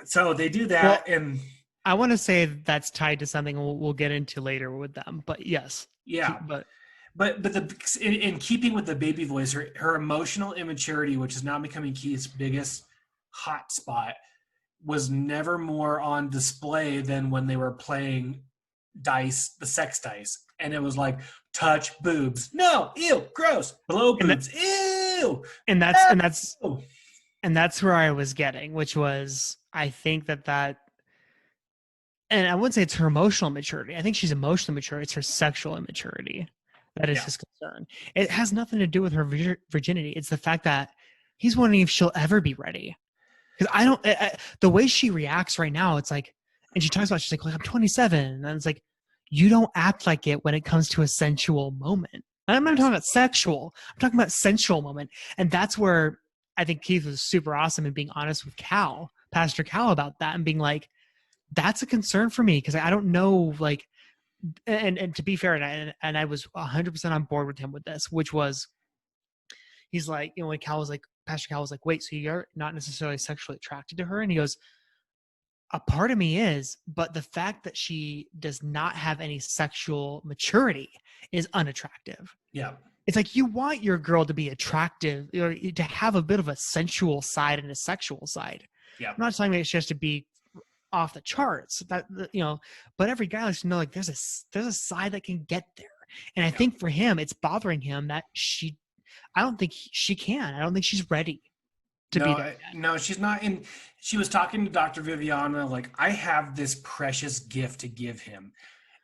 so they do that, Well, and I want to say that's tied to something we'll get into later with them. But yes, yeah, but but in keeping with the baby voice, her emotional immaturity, which is now becoming Keith's biggest hot spot, was never more on display than when they were playing dice, the sex dice, and it was like touch boobs, no, ew, gross, blow and that boobs, ew, and that's no. And that's where I was getting, which was, I think that, and I wouldn't say it's her emotional maturity. I think she's emotionally mature. It's her sexual immaturity that is Yeah. his concern. It has nothing to do with her virginity. It's the fact that he's wondering if she'll ever be ready. Because the way she reacts right now, it's like, and she talks about, she's like, well, I'm 27. And it's like, you don't act like it when it comes to a sensual moment. And I'm not talking about sexual. I'm talking about sensual moment. And that's where I think Keith was super awesome in being honest with Pastor Cal, about that, and being like, that's a concern for me, because I don't know, like, and to be fair, and I was 100% on board with him with this, which was, he's like, when Pastor Cal was like, wait, so you're not necessarily sexually attracted to her? And he goes, a part of me is, but the fact that she does not have any sexual maturity is unattractive. Yeah. It's like, you want your girl to be attractive, or to have a bit of a sensual side and a sexual side. Yeah. I'm not saying that she has to be off the charts, but every guy likes to know, like, there's a side that can get there. And I think for him, it's bothering him that I don't think she can. I don't think she's ready to be there. No, she's not. And she was talking to Dr. Viviana, like, I have this precious gift to give him.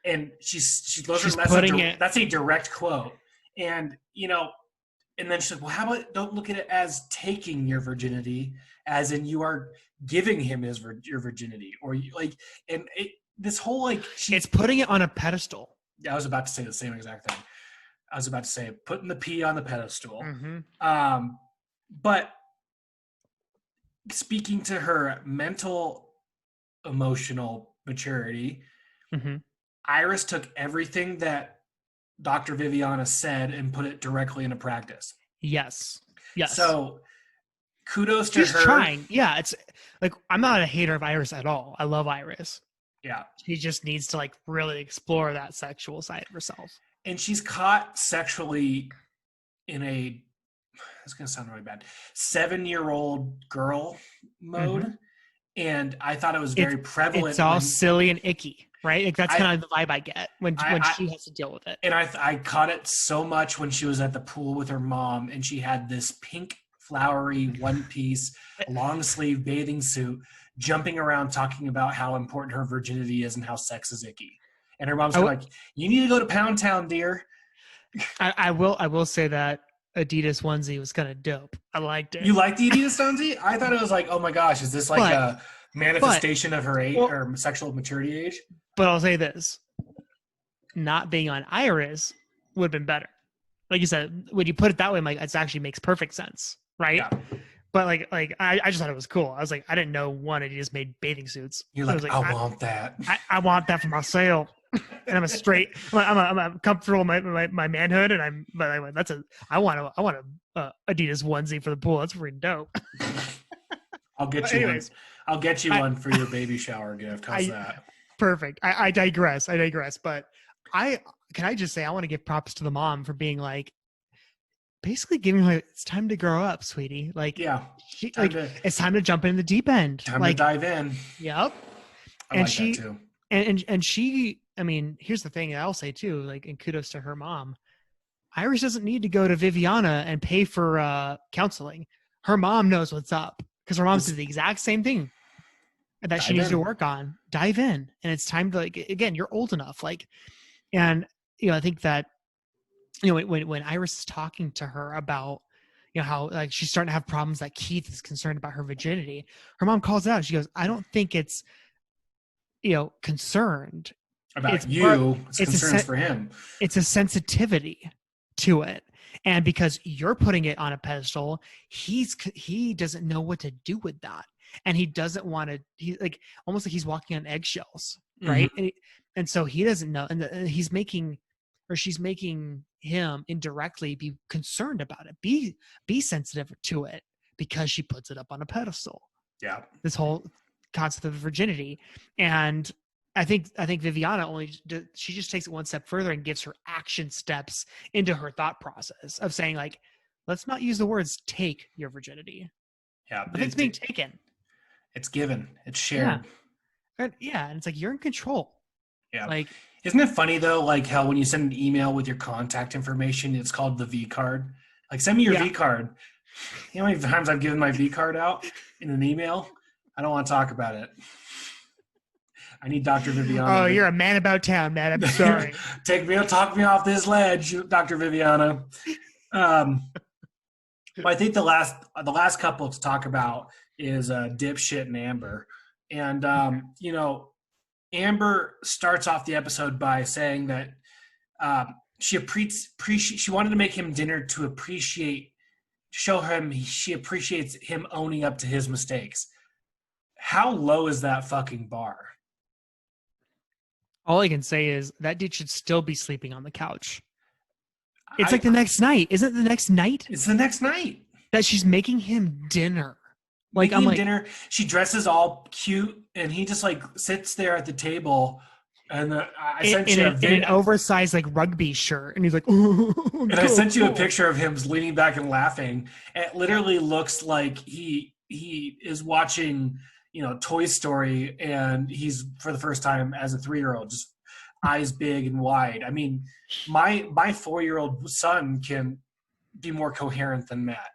And she's that's a direct quote. And, and then she said, well, how about don't look at it as taking your virginity, as in you are giving him your virginity, or this whole, like, it's putting it on a pedestal. Yeah, I was about to say the same exact thing. I was about to say putting the P on the pedestal. Mm-hmm. But speaking to her mental, emotional maturity, mm-hmm. Iris took everything that Dr. Viviana said and put it directly into practice. Yes. So kudos to her. She's trying. Yeah, it's like, I'm not a hater of Iris at all. I love Iris. Yeah. She just needs to, like, really explore that sexual side of herself. And she's caught sexually in it's going to sound really bad, 7-year-old girl mode. Mm-hmm. And I thought it was very prevalent. It's all silly and icky, right? Like, that's kind of the vibe I get when she has to deal with it. And I caught it so much when she was at the pool with her mom, and she had this pink, flowery, one-piece, long-sleeve bathing suit, jumping around talking about how important her virginity is and how sex is icky. And her mom's like, you need to go to Pound Town, dear. I will say that Adidas onesie was kind of dope. I liked it. You liked the Adidas onesie? I thought it was like, oh my gosh, is this like a manifestation of her age or sexual maturity age? But I'll say this. Not being on Iris would have been better. Like you said, when you put it that way, Mike, it actually makes perfect sense, right? Yeah. But I just thought it was cool. I was like, I didn't know Adidas made bathing suits. You're like, I want that. I want that for myself. And I'm comfortable in my manhood, and I want a Adidas onesie for the pool. That's pretty dope. I'll get you one. I'll get you one for your baby shower gift. How's that? Perfect. I digress. But can I just say, I want to give props to the mom for being like, basically giving her, it's time to grow up, sweetie. Like, yeah, it's time to jump in the deep end. Time to dive in. Yep. I like that too. And she, I mean, here's the thing I'll say too, like, and kudos to her mom. Iris doesn't need to go to Viviana and pay for counseling. Her mom knows what's up, because her mom says the exact same thing that she needs to work on. Dive in. And it's time to, like, again, you're old enough. Like, and, I think that, when Iris is talking to her about, how, like, she's starting to have problems, that Keith is concerned about her virginity, her mom calls it out. She goes, I don't think it's, concerned about it's concerns for him. It's a sensitivity to it. And because you're putting it on a pedestal, he doesn't know what to do with that. And he doesn't want to, like, almost like he's walking on eggshells. Right. Mm-hmm. And so he doesn't know. And she's making him indirectly be concerned about it, be sensitive to it, because she puts it up on a pedestal. Yeah. This whole concept of virginity. And I think Viviana she just takes it one step further and gives her action steps into her thought process of saying, like, let's not use the words take your virginity. Yeah. But it's being taken. It's given. It's shared. Yeah. And it's like, you're in control. Yeah. Like, isn't it funny though, like how when you send an email with your contact information, it's called the V card? Like, send me your V card. You know how many times I've given my V card out in an email? I don't want to talk about it. I need Dr. Viviana. Oh, you're a man about town, man. I'm sorry. Talk me off this ledge, Dr. Viviana. I think the last couple to talk about is Dipshit and Amber. And Amber starts off the episode by saying that she wanted to make him dinner to show him she appreciates him owning up to his mistakes. How low is that fucking bar? All I can say is that dude should still be sleeping on the couch. It's like the next night. Isn't it the next night? It's the next night. That she's making him dinner. Like, making him dinner. She dresses all cute, and he just like sits there at the table. And I sent you an oversized like rugby shirt, and he's like, "Oh." And I sent you a picture of him leaning back and laughing. It literally looks like he is watching, Toy Story, and he's for the first time as a 3-year-old, just eyes big and wide. I mean, my 4-year-old son can be more coherent than Matt.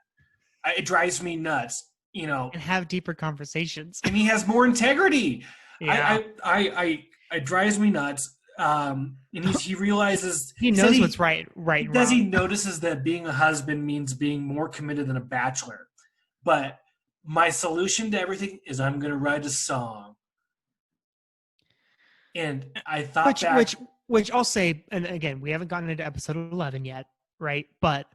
It drives me nuts, and have deeper conversations. And he has more integrity. Yeah. It drives me nuts. And he realizes he knows what's right. Because he notices that being a husband means being more committed than a bachelor. But my solution to everything is I'm going to write a song. And I thought which I'll say, and again, we haven't gotten into episode 11 yet, right? But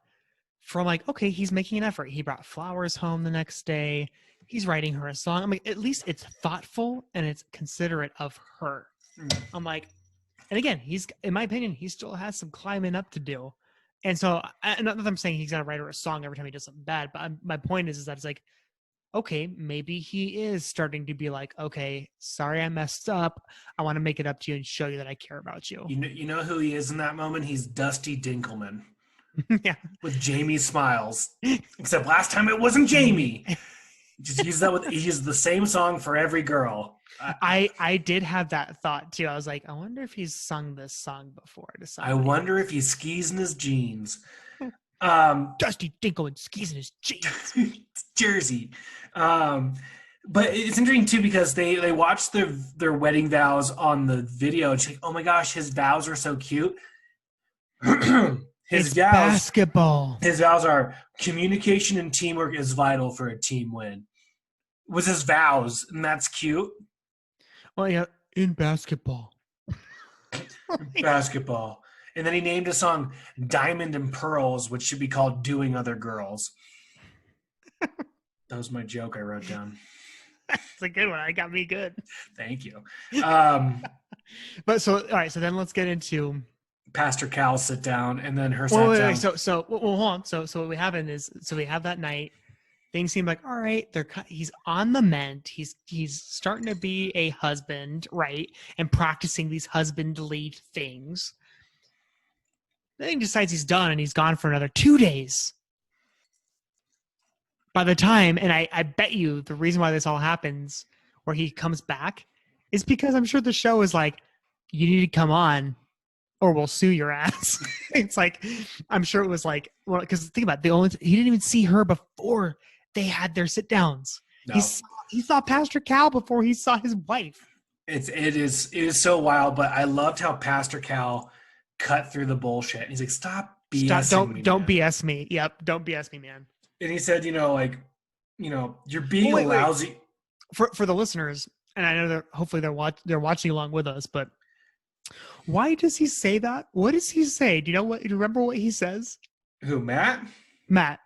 from like, okay, he's making an effort. He brought flowers home the next day. He's writing her a song. I'm like, at least it's thoughtful and it's considerate of her. I'm like, and again, in my opinion, he still has some climbing up to do. And so, not that I'm saying he's gonna write her a song every time he does something bad, but my point is that it's like, okay, maybe he is starting to be like, okay, sorry I messed up. I want to make it up to you and show you that I care about you. You know who he is in that moment? He's Dusty Dinkelman. Yeah. With Jamie Smiles. Except last time it wasn't Jamie. Just use that he used the same song for every girl. I did have that thought too. I was like, I wonder if he's sung this song before to somebody. I wonder if he skis in his jeans. Dusty Dinkelman skis in his jeans. Jersey. But it's interesting too because they watched their wedding vows on the video and she's like, oh my gosh, his vows are so cute. His vows, basketball. His vows are communication and teamwork is vital for a team win. Was his vows, and that's cute. Well, yeah, in basketball. Basketball. And then he named a song Diamond and Pearls, which should be called Doing Other Girls. That was my joke I wrote down. It's a good one. I got me good. Thank you. But all right, so then let's get into Pastor Cal sit down and then her sit down. Wait. So hold on. So what we have we have that night. Things seem like all right. He's on the mend. He's starting to be a husband, right? And practicing these husbandly things. Then he decides he's done and he's gone for another 2 days. By the time, and I bet you the reason why this all happens, where he comes back, is because I'm sure the show is like, you need to come on or we'll sue your ass. It's like, I'm sure it was like, well, because think about it, he didn't even see her before they had their sit downs. No. He saw Pastor Cal before he saw his wife. It is so wild, but I loved how Pastor Cal cut through the bullshit. He's like, stop BSing me. Don't BS me. Yep, don't BS me, man. And he said, you're being lousy. For the listeners, and I know that hopefully they're watching along with us, but why does he say that? What does he say? Do you remember what he says? Who, Matt? Matt.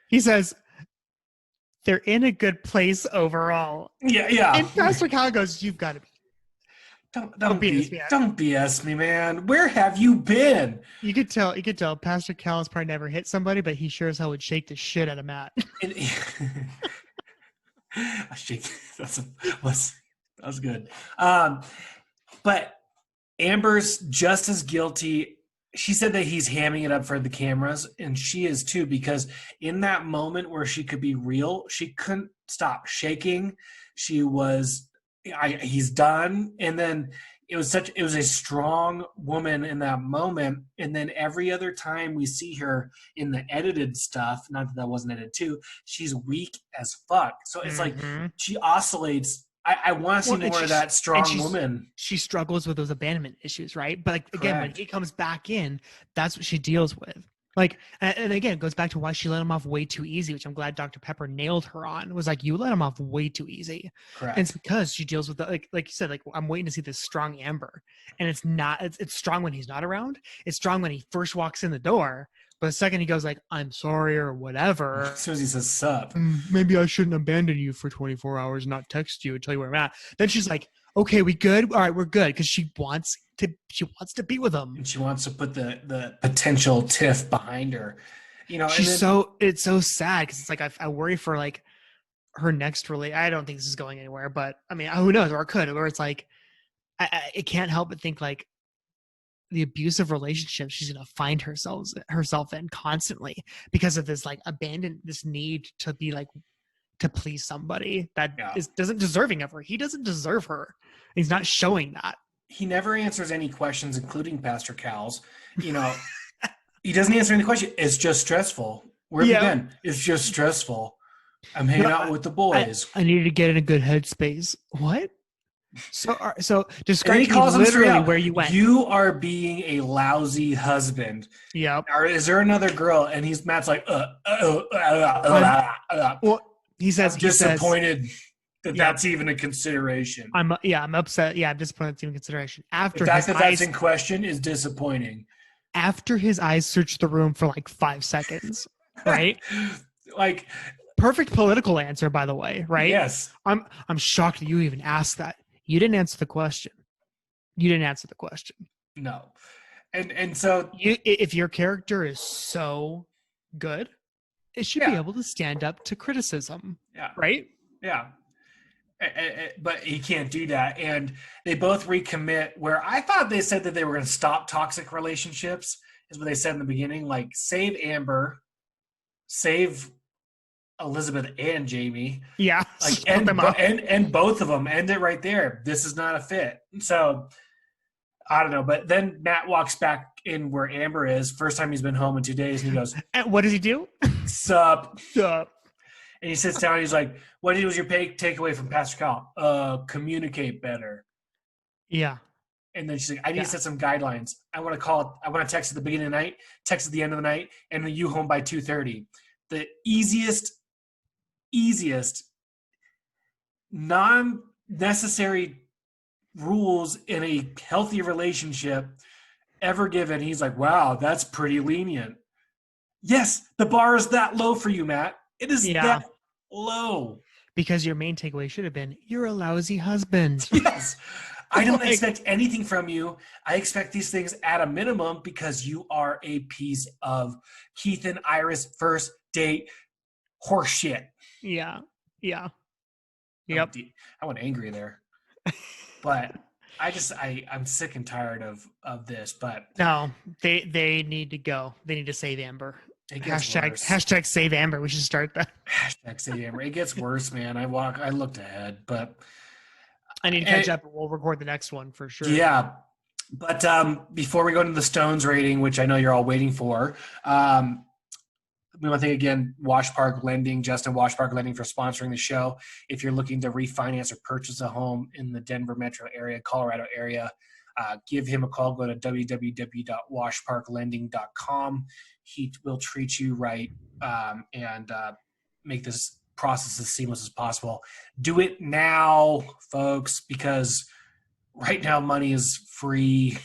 He says, they're in a good place overall. Yeah. And Pastor Cal goes, you've got to be. Don't BS me, man. Where have you been? You could tell Pastor Cal has probably never hit somebody, but he sure as hell would shake the shit out of Matt. That was good. But Amber's just as guilty. She said that he's hamming it up for the cameras, and she is too, because in that moment where she could be real, she couldn't stop shaking. She was he's done. And then it was a strong woman in that moment. And then every other time we see her in the edited stuff, not that wasn't edited too, she's weak as fuck. So it's like Mm-hmm. she oscillates. I want to see more of that strong woman. She struggles with those abandonment issues, right? But like again, when Correct. he comes back in, that's what she deals with. Like, and again, it goes back to why she let him off way too easy, which I'm glad Dr. Pepper nailed her on. Was like, you let him off way too easy. And it's Correct. because she deals with the, like you said, like I'm waiting to see this strong Amber, and it's not. It's strong when he's not around. It's strong when he first walks in the door. But the second he goes like, I'm sorry or whatever, As soon as he says sup. Maybe I shouldn't abandon you for 24 hours, not text you and tell you where I'm at. Then she's like, okay, we good? All right, we're good. Because she wants to be with him. And she wants to put the potential tiff behind her. It's so sad because it's like I worry for like her next I don't think this is going anywhere, but I mean, who knows? Or it could, or it's like it can't help but think like the abusive relationship she's going to find herself in constantly because of this like this need to be like to please somebody that doesn't deserving of her. He doesn't deserve her. He's not showing that. He never answers any questions, including Pastor Cal's. He doesn't answer any question. It's just stressful. Where have you been? It's just stressful. I'm hanging out with the boys. I need to get in a good headspace. What? So describe to me literally where you went. You are being a lousy husband. Yep. Or is there another girl? And Matt's like, well, he says I'm disappointed that's even a consideration. I'm upset. Yeah, I'm disappointed that's even consideration. After the fact that's in question is disappointing. After his eyes search the room for like 5 seconds, right? Like perfect political answer, by the way, right? Yes. I'm shocked that you even asked that. You didn't answer the question. No. And so if your character is so good, it should be able to stand up to criticism. Yeah. Right? Yeah. But he can't do that. And they both recommit where I thought they said that they were going to stop toxic relationships is what they said in the beginning. Like save Amber, save Elizabeth and Jamie. Yeah. Like and both of them end it right there. This is not a fit. So I don't know. But then Matt walks back in where Amber is. First time he's been home in 2 days. And he goes, and what does he do? Sup. Sup. And he sits down and he's like, what was your takeaway from Pastor Cal? Communicate better. Yeah. And then she's like, I need to set some guidelines. I want to text at the beginning of the night, text at the end of the night, and then you home by 2:30. The easiest non-necessary rules in a healthy relationship ever given. He's like, wow, that's pretty lenient. Yes, the bar is that low for you, Matt. It is that low. Because your main takeaway should have been, you're a lousy husband. Yes. I don't expect anything from you. I expect these things at a minimum because you are a piece of Keith and Iris first date horseshit. Yeah. Yeah. Yep. I went angry there. But I'm sick and tired of this. But no, they need to go. They need to save Amber. Hashtag save Amber. We should start that. Hashtag save Amber. It gets worse, man. I looked ahead, but I need to catch up. We'll record the next one for sure. Yeah. But before we go into the Stones rating, which I know you're all waiting for, we want to thank again Wash Park Lending, Justin Wash Park Lending, for sponsoring the show. If you're looking to refinance or purchase a home in the Denver metro area, Colorado area, give him a call. Go to www.washparklending.com. He will treat you right and make this process as seamless as possible. Do it now, folks, because right now money is free.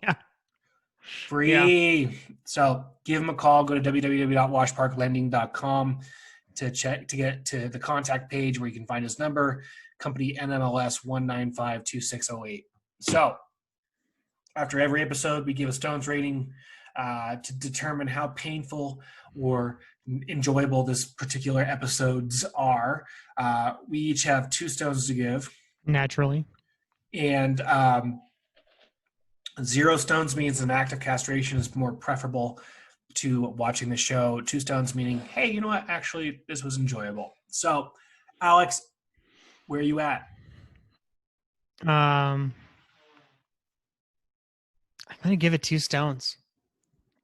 Yeah. Free. Yeah. So give him a call. Go to www.washparklending.com to get to the contact page where you can find his number, company NMLS 1952608. So after every episode, we give a Stones rating to determine how painful or enjoyable this particular episodes are. We each have 2 stones to give. Naturally. And 0 stones means an act of castration is more preferable to watching the show. 2 stones meaning, hey, you know what? Actually, this was enjoyable. So, Alex, where are you at? Um, I'm gonna give it 2 stones,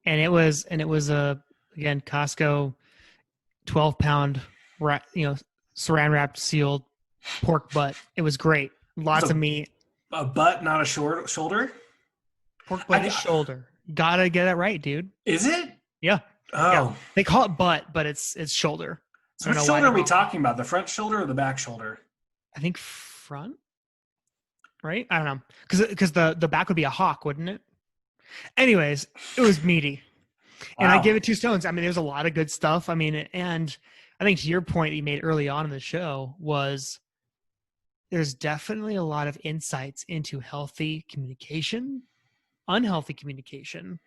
and it was a again Costco 12-pound, saran wrapped sealed pork butt. It was great, It's lots of meat. a butt, not a short shoulder. Pork butt is I, shoulder. Gotta get it right, dude. is it? Yeah, yeah. Oh, They call it butt, but it's shoulder. so I don't which know why shoulder they are we call it. talking about? The front shoulder or the back shoulder? I think front, right? I don't know, because the back would be a hawk, wouldn't it? Anyways, it was meaty, and I Wow. give it 2 stones. I mean, there's a lot of good stuff. I mean, and I think to your point that you made early on in the show was there's definitely a lot of insights into healthy communication, unhealthy communication,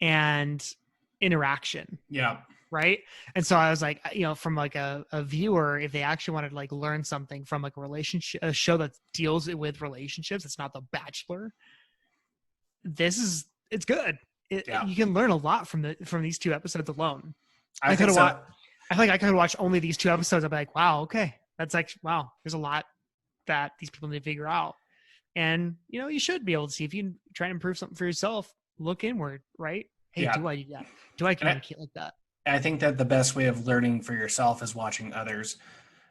and interaction, Yeah. right? And so I was like, from like a viewer, if they actually wanted to like learn something from like a show that deals with relationships, it's not The Bachelor. It's good. Yeah. You can learn a lot from these 2 episodes alone. I could think have so. watched. I feel like I could watch only these 2 episodes. I'd be like, wow, okay, that's actually wow. There's a lot that these people need to figure out, and you should be able to see if you try to improve something for yourself. Look inward, right? Hey, Yeah. do I do that? Do I And communicate like that? I think that the best way of learning for yourself is watching others,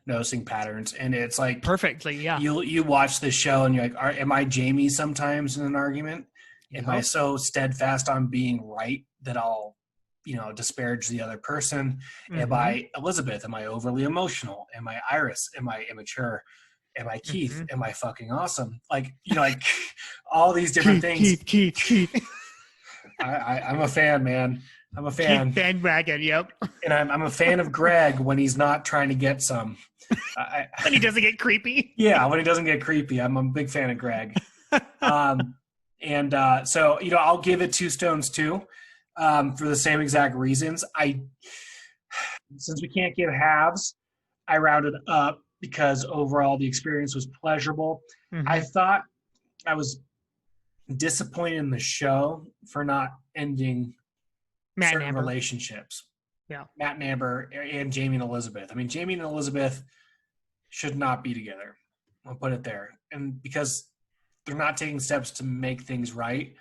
noticing patterns. And it's like Perfectly, yeah. you watch this show and you're like, am I Jamie sometimes in an argument? Am I Yep. so steadfast on being right that I'll, disparage the other person? Am Mm-hmm. I Elizabeth? Am I overly emotional? Am I Iris? Am I immature? Am I Keith? Mm-hmm. Am I fucking awesome? Like, like all these different things. Keith. I'm a fan, man. I'm a Keith fan. bandwagon. Yep. And I'm a fan of Greg when he's not trying to get some. And he doesn't get creepy. Yeah, when he doesn't get creepy, I'm a big fan of Greg. So I'll give it 2 stones too, for the same exact reasons. Since we can't give halves, I rounded up because overall the experience was pleasurable. Mm-hmm. I thought I was disappointed in the show for not ending Matt certain and Amber. relationships. Yeah. Matt and Amber and Jamie and Elizabeth. I mean, Jamie and Elizabeth should not be together. I'll put it there. And because they're not taking steps to make things right,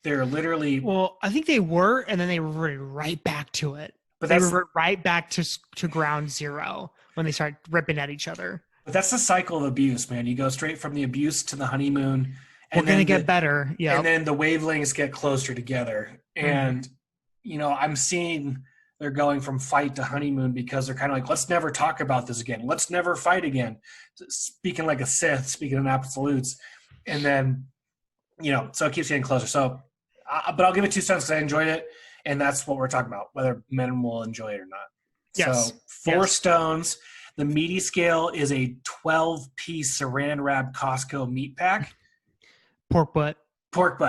they're literally. Well, I think they were, and then they reverted right back to it. But they that's revert right back to ground zero when they start ripping at each other. But that's the cycle of abuse, man. You go straight from the abuse to the honeymoon. We're going to get better. Yeah. And then the wavelengths get closer together. And, I'm seeing they're going from fight to honeymoon because they're kind of like, let's never talk about this again. Let's never fight again. Speaking like a Sith, speaking in absolutes. And then, so it keeps getting closer. So, but I'll give it 2 cents because I enjoyed it. And that's what we're talking about, whether men will enjoy it or not. Yes. So 4 stones. The meaty scale is a 12-piece saran wrap Costco meat pack. Pork butt.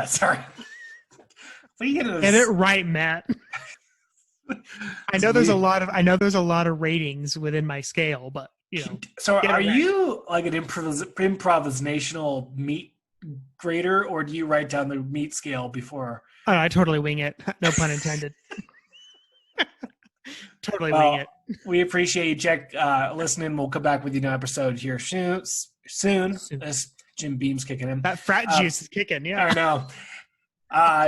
Sorry. What are you gonna Get it right, Matt. I know there's a lot of ratings within my scale, but So are you like an improvisational meat grader, or do you write down the meat scale before? Oh, I totally wing it. No pun intended. Totally wing it. We appreciate you listening. We'll come back with you in an episode here soon. As Jim Beam's kicking him. That frat juice is kicking. Yeah. I know.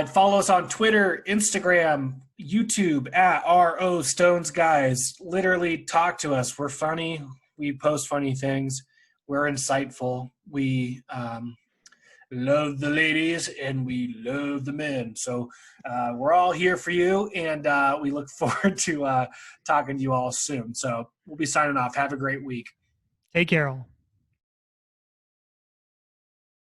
Follow us on Twitter, Instagram, YouTube at RO Stones Guys. Literally talk to us. We're funny. We post funny things. We're insightful. We love the ladies and we love the men. So we're all here for you, and we look forward to talking to you all soon. So we'll be signing off. Have a great week. Hey, Carol.